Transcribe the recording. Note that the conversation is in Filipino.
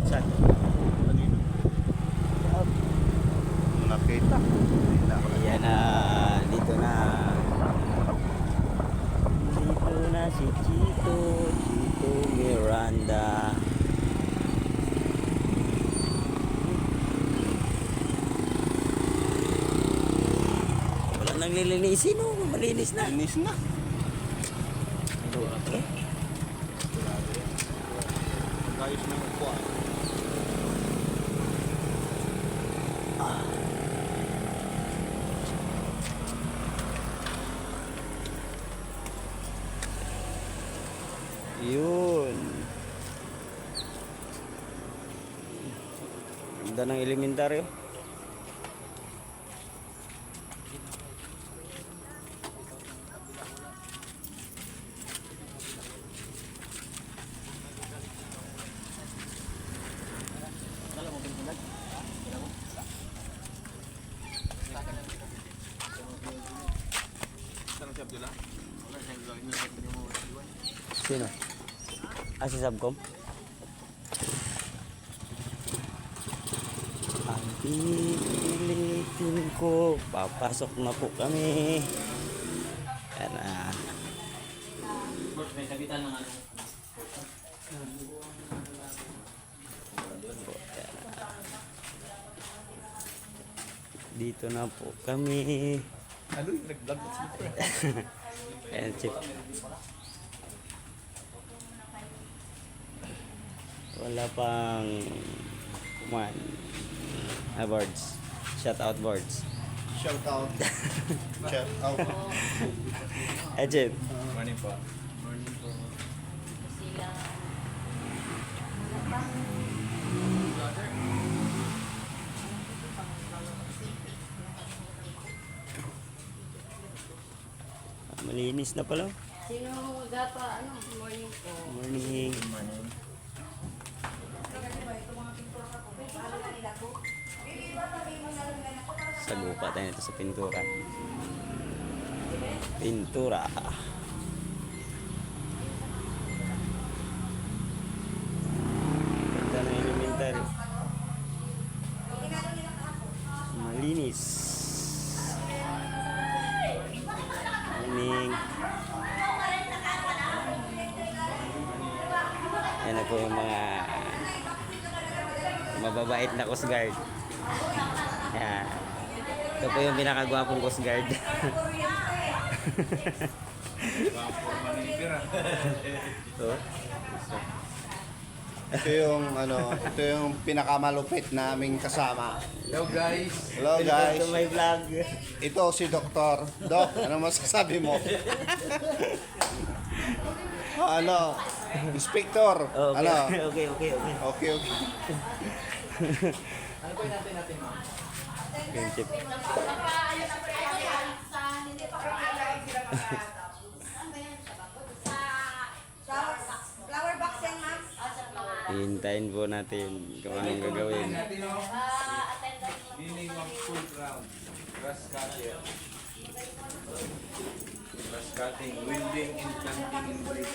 Saan? Nakita. Ayan na. Dito na. Dito na si Chito. Chito Miranda. Wala nang lilinisin, oh. Malinis na. Linis na. Okay. Ayos na yung upuan. Yun. Ganda ng elementaryo. Sino? Si Subcom? Ang pipilitin ko. Papasok na po kami. Yan na. May sabitan ng ano. Dito na po kami. Ano yung nag-vlog na siya? Ayan, chip. Wala pang boards. Shout out boards. Shout out. Shout out. Chip. Morning po. Malinis na pala. Sino gata, ano, morning po. Morning. Sagupa tayo nito sa pintura. Pintura. Ganda ng elementary. Malinis. Morning. Yan na po yung mga mababait na Coast Guard. Yan. Ito po yung pinakagwapong Coast Guard. Oh. Ito yung pinakamalupit naming kasama. Hello guys. Hello Welcome guys. to my vlog. Ito si Doktor. Dok, ano masasabi mo? Ano? Inspector. Oh, okay. Ano? Okay. Okay, okay. Ano po yung natin ma'am? Okay, chip. Flower box yan, ma'am. Hintayin po natin kung anong gagawin. Meaning of full ground. Grass cutter. Grass cutting, welding, and planting in brick.